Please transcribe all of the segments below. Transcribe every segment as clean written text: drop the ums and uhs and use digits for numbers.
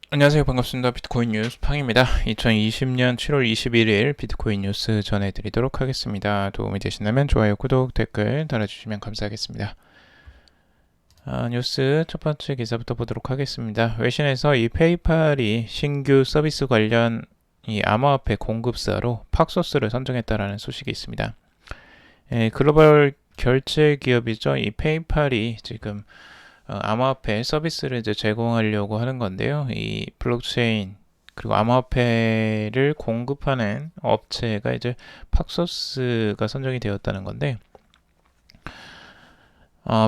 안녕하세요. 반갑습니다. 비트코인 뉴스 팡입니다. 2020년 7월 21일 비트코인 뉴스 전해드리도록 하겠습니다. 도움이 되신다면 좋아요, 구독, 댓글 달아주시면 감사하겠습니다. 뉴스 첫 번째 기사부터 보도록 하겠습니다. 외신에서 이 페이팔이 신규 서비스 관련 이 암호화폐 공급사로 팍소스를 선정했다라는 소식이 있습니다. 글로벌 결제 기업이죠. 이 페이팔이 지금 암호화폐 서비스를 이제 제공하려고 하는 건데요. 이 블록체인 그리고 암호화폐를 공급하는 업체가 이제 팍소스가 선정이 되었다는 건데,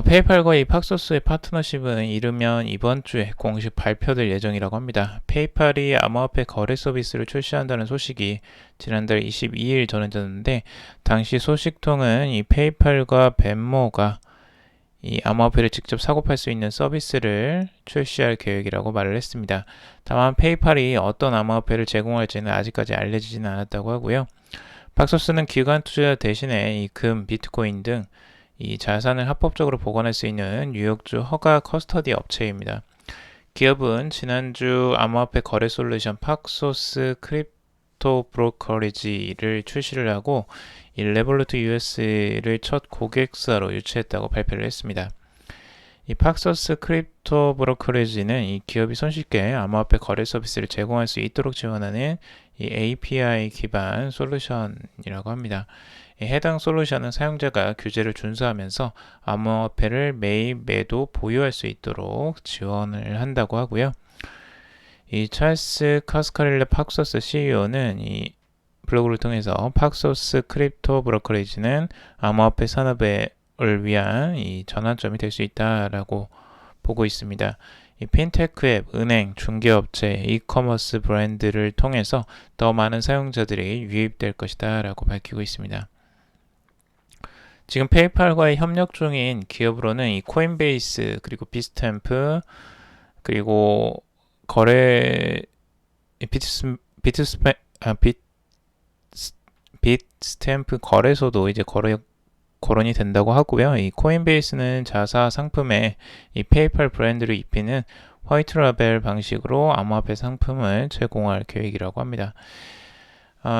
페이팔과 이 팍소스의 파트너십은 이르면 이번 주에 공식 발표될 예정이라고 합니다. 페이팔이 암호화폐 거래 서비스를 출시한다는 소식이 지난달 22일 전해졌는데, 당시 소식통은 이 페이팔과 벤모가 이 암호화폐를 직접 사고 팔 수 있는 서비스를 출시할 계획이라고 말을 했습니다. 다만 페이팔이 어떤 암호화폐를 제공할지는 아직까지 알려지지는 않았다고 하고요. 팍소스는 기관 투자 대신에 이 금, 비트코인 등 이 자산을 합법적으로 보관할 수 있는 뉴욕주 허가 커스터디 업체입니다. 기업은 지난주 암호화폐 거래 솔루션 팍소스 크립토 브로커리지를 출시를 하고 이 레볼루트 US를 첫 고객사로 유치했다고 발표를 했습니다. 이 팍소스 크립토 브로커리지는 이 기업이 손쉽게 암호화폐 거래 서비스를 제공할 수 있도록 지원하는 이 API 기반 솔루션이라고 합니다. 해당 솔루션은 사용자가 규제를 준수하면서 암호화폐를 매입, 매도, 보유할 수 있도록 지원을 한다고 하고요. 이 찰스 카스카릴레 팍소스 CEO는 이 블로그를 통해서 팍소스 크립토 브로커리지는 암호화폐 산업을 위한 이 전환점이 될 수 있다라고 보고 있습니다. 이 핀테크 앱, 은행, 중개업체, 이커머스 브랜드를 통해서 더 많은 사용자들이 유입될 것이다라고 밝히고 있습니다. 지금 페이팔과의 협력 중인 기업으로는 이 코인베이스 그리고 비트스탬프 그리고 거래 비트스탬프 거래소도 이제 거론이 된다고 하고요. 이 코인베이스는 자사 상품에 이 페이팔 브랜드를 입히는 화이트 라벨 방식으로 암호화폐 상품을 제공할 계획이라고 합니다.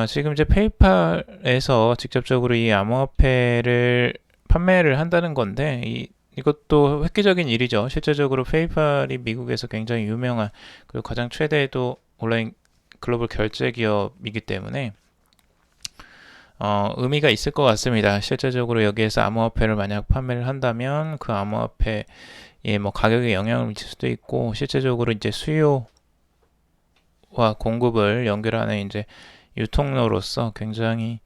지금 이제 페이팔에서 직접적으로 이 암호화폐를 판매를 한다는 건데, 이것도 획기적인 일이죠. 실제적으로 페이팔이 미국에서 굉장히 유명한 그리고 가장 최대의 또 온라인 글로벌 결제 기업이기 때문에 의미가 있을 것 같습니다. 실제적으로 여기에서 암호화폐를 만약 판매를 한다면 그 암호화폐에 뭐 가격에 영향을 미칠 수도 있고, 실제적으로 이제 수요와 공급을 연결하는 이제 유통로로서 굉장히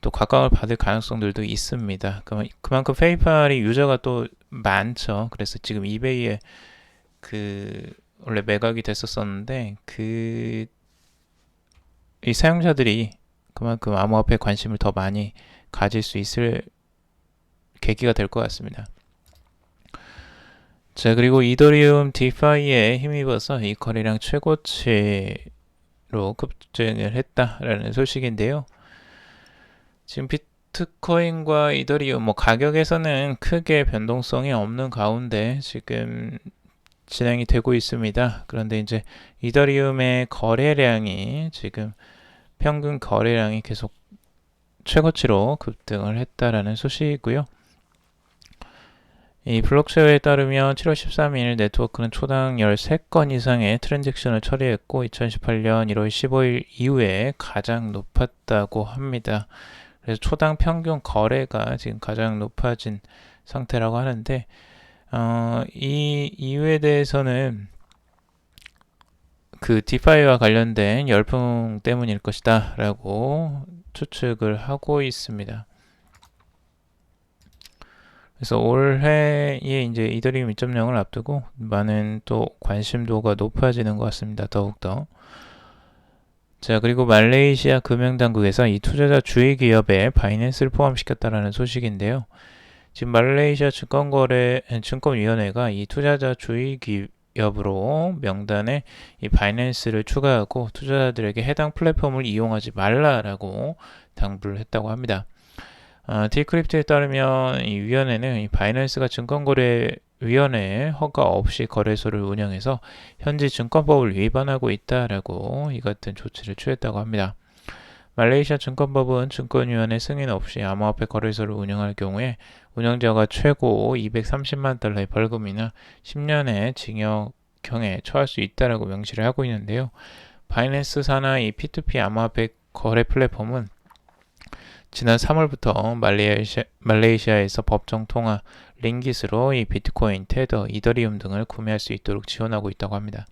또 각광을 받을 가능성들도 있습니다. 그만큼 페이팔이 유저가 또 많죠. 그래서 지금 이베이에 원래 매각이 됐었었는데 이 사용자들이 그만큼 암호화폐에 관심을 더 많이 가질 수 있을 계기가 될 것 같습니다. 자, 그리고 이더리움 디파이에 힘입어서 이 거래량 최고치로 급증을 했다라는 소식인데요. 지금 비트코인과 이더리움 뭐 가격에서는 크게 변동성이 없는 가운데 지금 진행이 되고 있습니다. 그런데 이제 이더리움의 거래량이 지금 평균 거래량이 계속 최고치로 급등을 했다라는 소식이고요. 이 블록체어에 따르면 7월 13일 네트워크는 초당 13건 이상의 트랜잭션을 처리했고 2018년 1월 15일 이후에 가장 높았다고 합니다. 그래서 초당 평균 거래가 지금 가장 높아진 상태라고 하는데, 이 이유에 대해서는 그 디파이와 관련된 열풍 때문일 것이다 라고 추측을 하고 있습니다. 그래서 올해에 이제 이더리움 2.0을 앞두고 많은 또 관심도가 높아지는 것 같습니다. 더욱더. 자, 그리고 말레이시아 금융당국에서 이 투자자 주의 기업에 바이낸스를 포함시켰다라는 소식인데요. 지금 말레이시아 증권위원회가 이 투자자 주의 기업으로 명단에 이 바이낸스를 추가하고 투자자들에게 해당 플랫폼을 이용하지 말라라고 당부를 했다고 합니다. 디크립트에 따르면 이 위원회는 이 바이낸스가 증권거래 위원회의 허가 없이 거래소를 운영해서 현지 증권법을 위반하고 있다라고 이 같은 조치를 취했다고 합니다. 말레이시아 증권법은 증권위원회 승인 없이 암호화폐 거래소를 운영할 경우에 운영자가 최고 230만 달러의 벌금이나 10년의 징역형에 처할 수 있다라고 명시를 하고 있는데요. 바이낸스 산하 이 P2P 암호화폐 거래 플랫폼은 지난 3월부터 말레이시아에서 법정 통화 링깃으로 이 비트코인, 테더, 이더리움 등을 구매할 수 있도록 지원하고 있다고 합니다.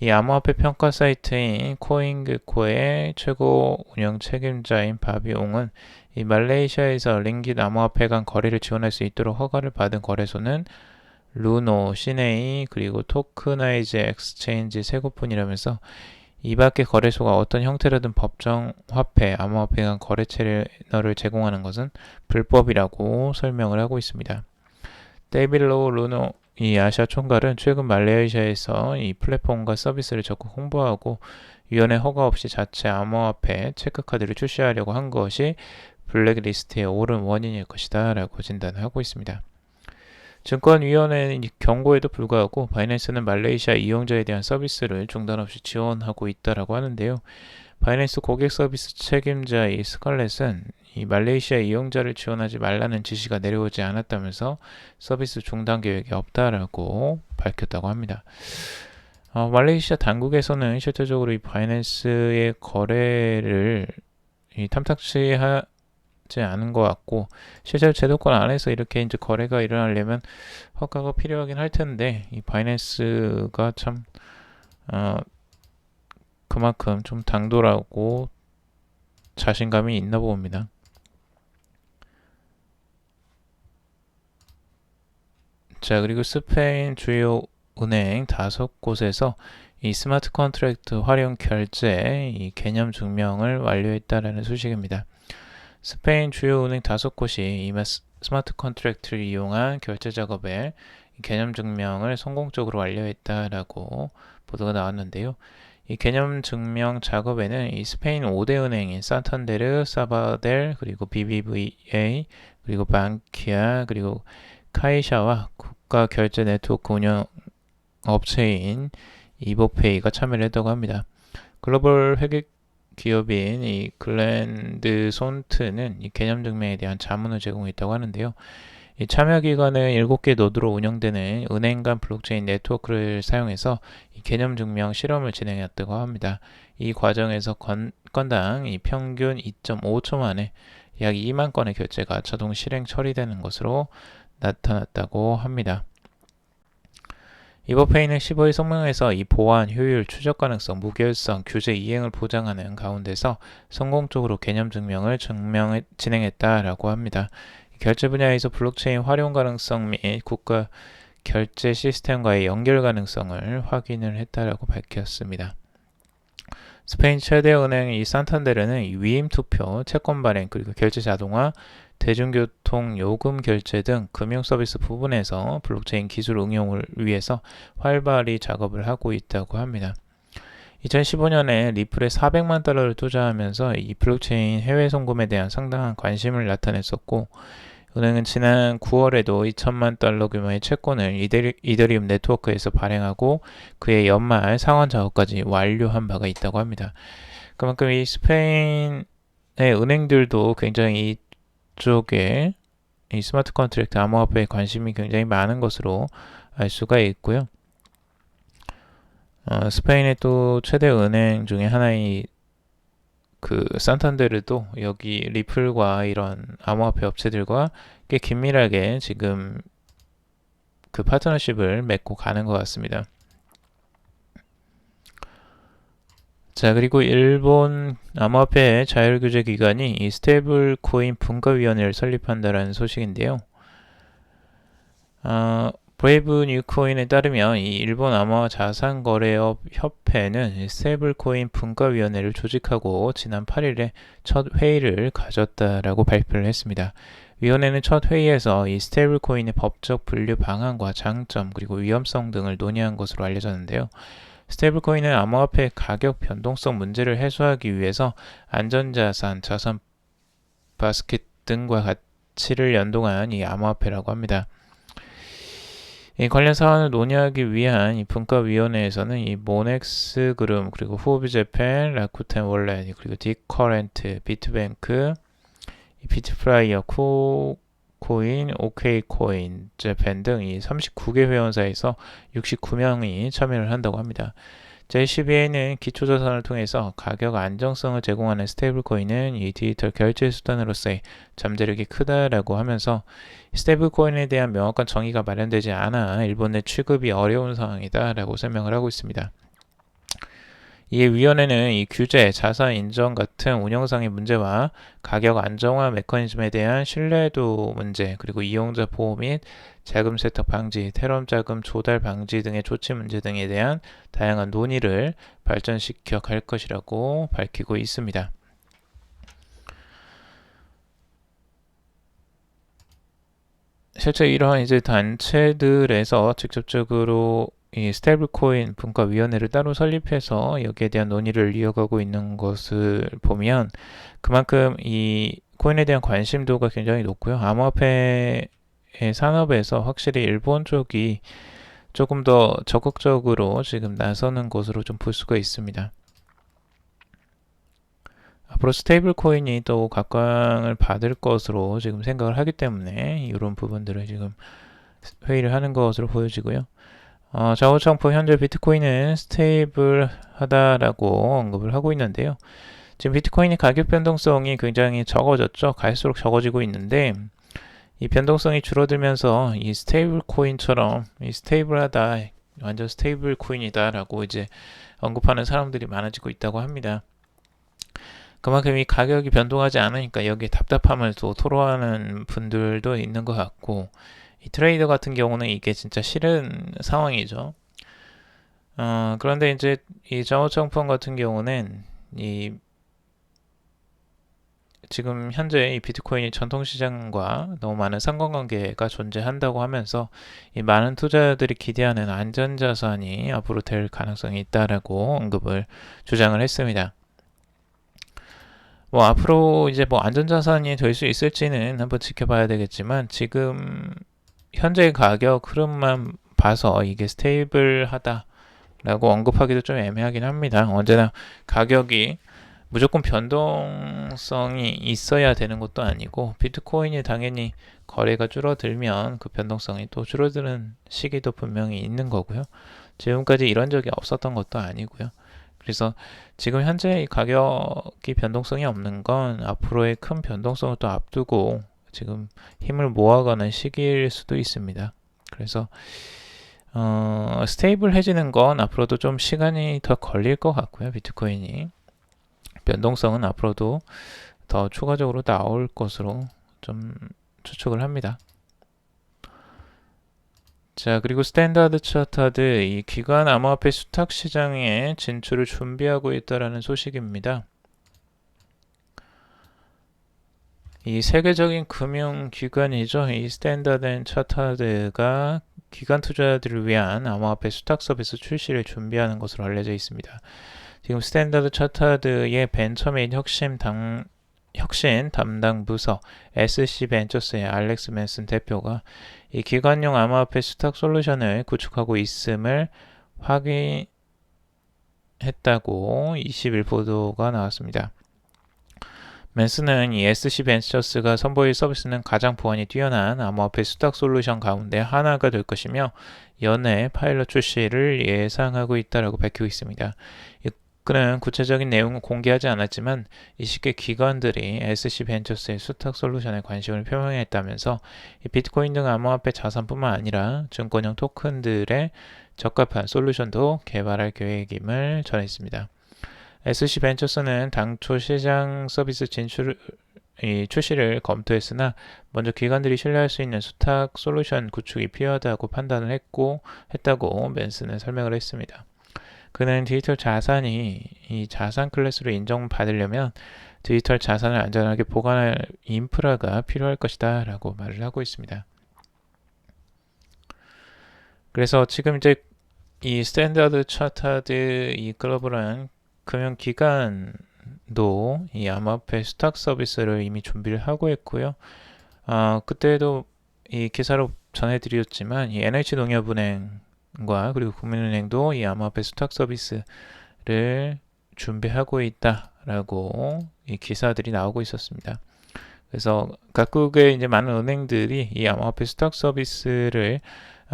이 암호화폐 평가 사이트인 코인그코의 최고 운영 책임자인 바비옹은 이 말레이시아에서 링깃 암호화폐 간 거래를 지원할 수 있도록 허가를 받은 거래소는 루노, 시네이, 그리고 토크나이즈 엑스체인지 세 곳뿐이라면서 이 밖의 거래소가 어떤 형태로든 법정 화폐, 암호화폐 간 거래 채널을 제공하는 것은 불법이라고 설명을 하고 있습니다. 데이빌로 루노 이 아시아 총괄은 최근 말레이시아에서 이 플랫폼과 서비스를 적극 홍보하고 위원회 허가 없이 자체 암호화폐 체크카드를 출시하려고 한 것이 블랙리스트에 오른 원인일 것이다 라고 진단을 하고 있습니다. 증권위원회는 경고에도 불구하고 바이낸스는 말레이시아 이용자에 대한 서비스를 중단 없이 지원하고 있다라고 하는데요. 바이낸스 고객 서비스 책임자 이 스칼렛은 이 말레이시아 이용자를 지원하지 말라는 지시가 내려오지 않았다면서 서비스 중단 계획이 없다라고 밝혔다고 합니다. 말레이시아 당국에서는 실질적으로 이 바이낸스의 거래를 탐탁치 하지 않은 것 같고 실제로 제도권 안에서 이렇게 이제 거래가 일어나려면 허가가 필요하긴 할 텐데 이 바이낸스가 참 그만큼 좀 당돌하고 자신감이 있나 봅니다. 자, 그리고 스페인 주요 은행 5곳에서 이 스마트 컨트랙트 활용 결제 이 개념 증명을 완료했다라는 소식입니다. 스페인 주요 은행 5곳이 이미 스마트 컨트랙트를 이용한 결제 작업에 개념 증명을 성공적으로 완료했다라고 보도가 나왔는데요. 이 개념 증명 작업에는 이 스페인 5대 은행인 산탄데르, 사바델, 그리고 BBVA, 그리고 방키아, 그리고 카이샤와 국가 결제 네트워크 운영 업체인 이보페이가 참여를 했다고 합니다. 글로벌 회계 기업인 이 글랜드 손트는 이 개념 증명에 대한 자문을 제공했다고 하는데요. 이 참여 기관은 7개 노드로 운영되는 은행 간 블록체인 네트워크를 사용해서 이 개념 증명 실험을 진행했다고 합니다. 이 과정에서 건당 이 평균 2.5초 만에 약 2만 건의 결제가 자동 실행 처리되는 것으로 나타났다고 합니다. 이버페이는 15일 성명에서 이 보안, 효율, 추적 가능성, 무결성, 규제 이행을 보장하는 가운데서 성공적으로 개념 증명을 진행했다라고 합니다. 결제 분야에서 블록체인 활용 가능성 및 국가 결제 시스템과의 연결 가능성을 확인을 했다라고 밝혔습니다. 스페인 최대 은행 이 산탄데르는 위임 투표, 채권 발행, 그리고 결제 자동화, 대중교통 요금 결제 등 금융 서비스 부분에서 블록체인 기술 응용을 위해서 활발히 작업을 하고 있다고 합니다. 2015년에 리플에 400만 달러를 투자하면서 이 블록체인 해외 송금에 대한 상당한 관심을 나타냈었고 은행은 지난 9월에도 2천만 달러 규모의 채권을 이더리움 네트워크에서 발행하고 그의 연말 상환 작업까지 완료한 바가 있다고 합니다. 그만큼 이 스페인의 은행들도 굉장히 이쪽에 이 스마트 컨트랙트 암호화폐에 관심이 굉장히 많은 것으로 알 수가 있고요. 스페인의 또 최대 은행 중에 하나인 그 산탄데르도 여기 리플과 이런 암호화폐 업체들과 꽤 긴밀하게 지금 그 파트너십을 맺고 가는 것 같습니다. 자, 그리고 일본 암호화폐 자율규제 기관이 이 스테이블 코인 분과위원회를 설립한다라는 소식인데요. 브레이브 뉴코인에 따르면 이 일본 암호화 자산거래업 협회는 스테이블코인 분과위원회를 조직하고 지난 8일에 첫 회의를 가졌다라고 발표를 했습니다. 위원회는 첫 회의에서 이 스테이블코인의 법적 분류 방안과 장점 그리고 위험성 등을 논의한 것으로 알려졌는데요. 스테이블코인은 암호화폐 가격 변동성 문제를 해소하기 위해서 안전자산, 자산 바스켓 등과 가치를 연동한 이 암호화폐라고 합니다. 이 관련 사안을 논의하기 위한 이 분과위원회에서는 이 모넥스 그룹, 그리고 후오비제펜, 라쿠텐 월렛, 그리고 디커렌트, 비트뱅크, 비트프라이어, 코인, 오케이코인, 재팬 등 이 39개 회원사에서 69명이 참여를 한다고 합니다. 제12에는 기초자산을 통해서 가격 안정성을 제공하는 스테이블 코인은 이 디지털 결제 수단으로서의 잠재력이 크다라고 하면서 스테이블 코인에 대한 명확한 정의가 마련되지 않아 일본 내 취급이 어려운 상황이다라고 설명을 하고 있습니다. 이에 위원회는 이 규제, 자산 인정 같은 운영상의 문제와 가격 안정화 메커니즘에 대한 신뢰도 문제, 그리고 이용자 보호 및 자금 세탁 방지, 테러 자금 조달 방지 등의 조치 문제 등에 대한 다양한 논의를 발전시켜 갈 것이라고 밝히고 있습니다. 실제 이러한 이제 단체들에서 직접적으로 이 스테이블 코인 분과위원회를 따로 설립해서 여기에 대한 논의를 이어가고 있는 것을 보면 그만큼 이 코인에 대한 관심도가 굉장히 높고요. 암호화폐 산업에서 확실히 일본 쪽이 조금 더 적극적으로 지금 나서는 것으로 좀 볼 수가 있습니다. 앞으로 스테이블 코인이 또 각광을 받을 것으로 지금 생각을 하기 때문에 이런 부분들을 지금 회의를 하는 것으로 보여지고요. 좌우창포 현재 비트코인은 스테이블하다라고 언급을 하고 있는데요. 지금 비트코인의 가격 변동성이 굉장히 적어졌죠. 갈수록 적어지고 있는데 이 변동성이 줄어들면서 이 스테이블 코인처럼 이 스테이블하다, 완전 스테이블 코인이다라고 이제 언급하는 사람들이 많아지고 있다고 합니다. 그만큼 이 가격이 변동하지 않으니까 여기에 답답함을 또 토로하는 분들도 있는 것 같고, 이 트레이더 같은 경우는 이게 진짜 싫은 상황이죠. 그런데 이제 이 정오청폰 같은 경우는 이 지금 현재 이 비트코인이 전통시장과 너무 많은 상관관계가 존재한다고 하면서 이 많은 투자자들이 기대하는 안전자산이 앞으로 될 가능성이 있다라고 언급을 주장을 했습니다. 뭐 앞으로 이제 뭐 안전자산이 될 수 있을지는 한번 지켜봐야 되겠지만 지금 현재 가격 흐름만 봐서 이게 스테이블하다라고 언급하기도 좀 애매하긴 합니다. 언제나 가격이 무조건 변동성이 있어야 되는 것도 아니고 비트코인이 당연히 거래가 줄어들면 그 변동성이 또 줄어드는 시기도 분명히 있는 거고요. 지금까지 이런 적이 없었던 것도 아니고요. 그래서 지금 현재 이 가격이 변동성이 없는 건 앞으로의 큰 변동성을 또 앞두고 지금 힘을 모아가는 시기일 수도 있습니다. 그래서 스테이블해지는 건 앞으로도 좀 시간이 더 걸릴 것 같고요. 비트코인이 변동성은 앞으로도 더 추가적으로 나올 것으로 좀 추측을 합니다. 자, 그리고 스탠다드 차타드 이 기관 암호화폐 수탁 시장에 진출을 준비하고 있다라는 소식입니다. 이 세계적인 금융기관이죠. 이 스탠다드 앤 차타드가 기관 투자자들을 위한 암호화폐 수탁 서비스 출시를 준비하는 것으로 알려져 있습니다. 지금 스탠다드 차타드의 벤처 및 혁신 담당 부서 SC 벤처스의 알렉스 맨슨 대표가 이 기관용 암호화폐 수탁 솔루션을 구축하고 있음을 확인했다고 20일 보도가 나왔습니다. 맨슨은 이 SC 벤처스가 선보일 서비스는 가장 보안이 뛰어난 암호화폐 수탁 솔루션 가운데 하나가 될 것이며 연내 파일럿 출시를 예상하고 있다고 밝히고 있습니다. 그는 구체적인 내용은 공개하지 않았지만 20개 기관들이 SC 벤처스의 수탁 솔루션에 관심을 표명했다면서 비트코인 등 암호화폐 자산뿐만 아니라 증권형 토큰들의 적합한 솔루션도 개발할 계획임을 전했습니다. SC 벤처스는 당초 시장 서비스 출시를 검토했으나 먼저 기관들이 신뢰할 수 있는 수탁 솔루션 구축이 필요하다고 판단을 했다고 맨슨은 설명을 했습니다. 그는 디지털 자산이 이 자산 클래스로 인정받으려면 디지털 자산을 안전하게 보관할 인프라가 필요할 것이다 라고 말을 하고 있습니다. 그래서 지금 이제 이 스탠다드 차타드 이 글로벌한 금융기관도 이 암호화폐 수탁 서비스를 이미 준비를 하고 있고요. 그때도 이 기사로 전해드렸지만 이 NH농협은행과 그리고 국민은행도 이 암호화폐 수탁 서비스를 준비하고 있다라고 이 기사들이 나오고 있었습니다. 그래서 각국의 이제 많은 은행들이 이 암호화폐 수탁 서비스를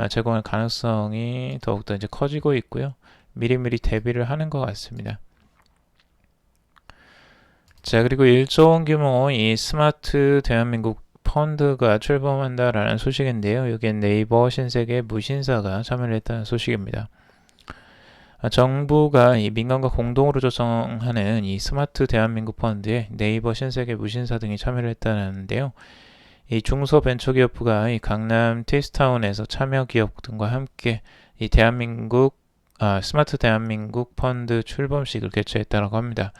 제공할 가능성이 더욱더 이제 커지고 있고요. 미리미리 대비를 하는 것 같습니다. 자, 그리고 1조 원 규모 이 스마트 대한민국 펀드가 출범한다라는 소식인데요. 여기에 네이버, 신세계, 무신사가 참여를 했다는 소식입니다. 정부가 이 민간과 공동으로 조성하는 이 스마트 대한민국 펀드에 네이버, 신세계, 무신사 등이 참여를 했다는데요. 이 중소벤처기업부가 이 강남 티스타운에서 참여 기업 등과 함께 이 스마트 대한민국 펀드 출범식을 개최했다고 합니다.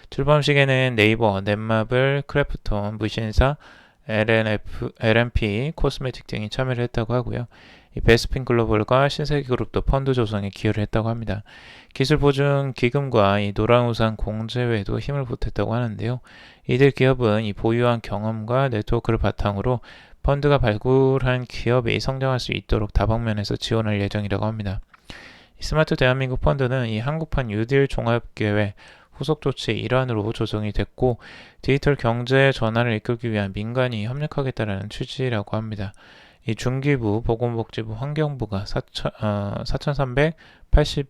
출범식에는 네이버, 넷마블, 크래프톤, 무신사, LNP, 코스메틱 등이 참여를 했다고 하고요. 이 베스핀 글로벌과 신세계그룹도 펀드 조성에 기여를 했다고 합니다. 기술보증기금과 이 노란우산 공제회도 힘을 보탰다고 하는데요. 이들 기업은 이 보유한 경험과 네트워크를 바탕으로 펀드가 발굴한 기업이 성장할 수 있도록 다방면에서 지원할 예정이라고 합니다. 이 스마트 대한민국 펀드는 이 한국판 뉴딜 종합계획 후속 조치의 일환으로 조성이 됐고 디지털 경제 전환을 이끌기 위한 민간이 협력하겠다는 취지라고 합니다. 이 중기부, 보건복지부, 환경부가 4,380억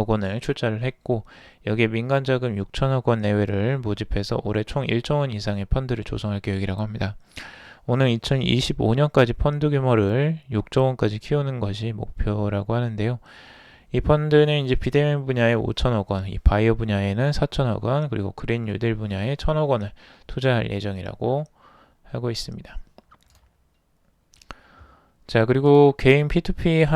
원을 출자를 했고 여기에 민간 자금 6천억 원 내외를 모집해서 올해 총 1조 원 이상의 펀드를 조성할 계획이라고 합니다. 오늘 2025년까지 펀드 규모를 6조 원까지 키우는 것이 목표라고 하는데요. 이 펀드는 이제 비대면 분야에 5천억 원, 이 바이오 분야에는 4천억 원, 그리고 그린 뉴딜 분야에 1,000억 원을 투자할 예정이라고 하고 있습니다. 자, 그리고 개인 P2P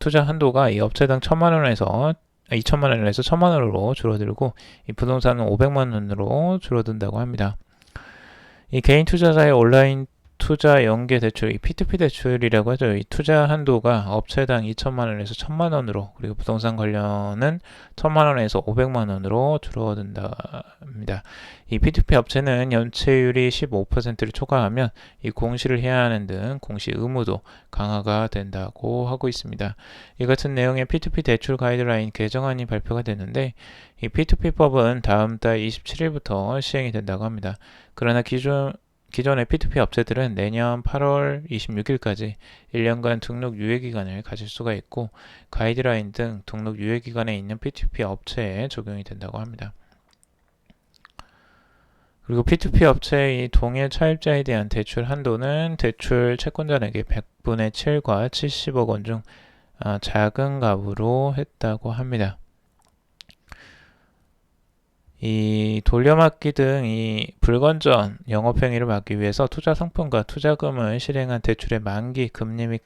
투자 한도가 이 업체당 2천만 원에서 1,000만 원으로 줄어들고 이 부동산은 500만 원으로 줄어든다고 합니다. 이 개인 투자자의 온라인 투자 연계 대출, 이 P2P 대출이라고 하죠. 이 투자 한도가 업체당 2천만 원에서 1,000만 원으로, 그리고 부동산 관련은 1,000만 원에서 500만 원으로 줄어든답니다. 이 P2P 업체는 연체율이 15%를 초과하면 이 공시를 해야 하는 등 공시 의무도 강화가 된다고 하고 있습니다. 이 같은 내용의 P2P 대출 가이드라인 개정안이 발표가 됐는데 이 P2P법은 다음 달 27일부터 시행이 된다고 합니다. 그러나 기존의 P2P 업체들은 내년 8월 26일까지 1년간 등록 유예기간을 가질 수가 있고 가이드라인 등 등록 유예기간에 있는 P2P 업체에 적용이 된다고 합니다. 그리고 P2P 업체의 동일 차입자에 대한 대출 한도는 대출 채권자에게 100분의 7과 70억 원 중 작은 값으로 했다고 합니다. 이 돌려막기 등 이 불건전 영업행위를 막기 위해서 투자 상품과 투자금을 실행한 대출의 만기, 금리 및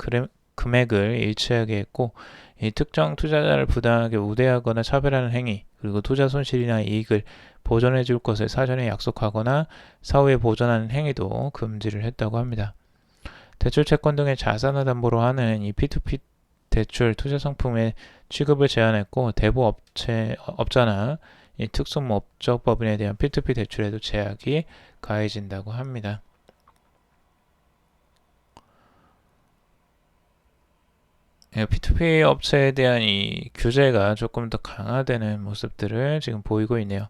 금액을 일치하게 했고 이 특정 투자자를 부당하게 우대하거나 차별하는 행위, 그리고 투자 손실이나 이익을 보전해 줄 것을 사전에 약속하거나 사후에 보전하는 행위도 금지를 했다고 합니다. 대출 채권 등의 자산을 담보로 하는 이 P2P 대출 투자 상품의 취급을 제한했고 대부 업자나 이 특수목적법인에 대한 P2P 대출에도 제약이 가해진다고 합니다. P2P 업체에 대한 이 규제가 조금 더 강화되는 모습들을 지금 보이고 있네요.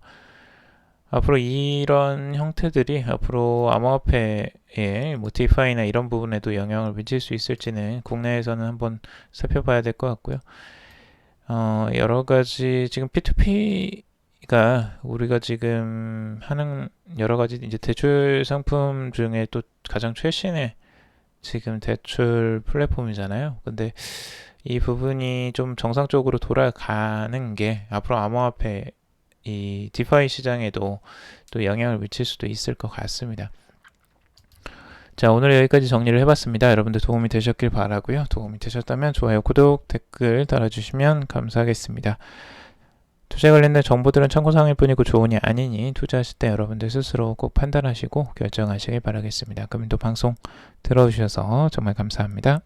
앞으로 이런 형태들이 앞으로 암호화폐의 디파이나 이런 부분에도 영향을 미칠 수 있을지는 국내에서는 한번 살펴봐야 될 것 같고요. 여러 가지 지금 P2P가 우리가 지금 하는 여러 가지 이제 대출 상품 중에 또 가장 최신의 지금 대출 플랫폼이잖아요. 근데 이 부분이 좀 정상적으로 돌아가는 게 앞으로 암호화폐 이 디파이 시장에도 또 영향을 미칠 수도 있을 것 같습니다. 자, 오늘 여기까지 정리를 해봤습니다. 여러분들 도움이 되셨길 바라고요. 도움이 되셨다면 좋아요, 구독, 댓글 달아주시면 감사하겠습니다. 투자에 관련된 정보들은 참고사항일 뿐이고 조언이 아니니 투자하실 때 여러분들 스스로 꼭 판단하시고 결정하시길 바라겠습니다. 그럼 또 방송 들어주셔서 정말 감사합니다.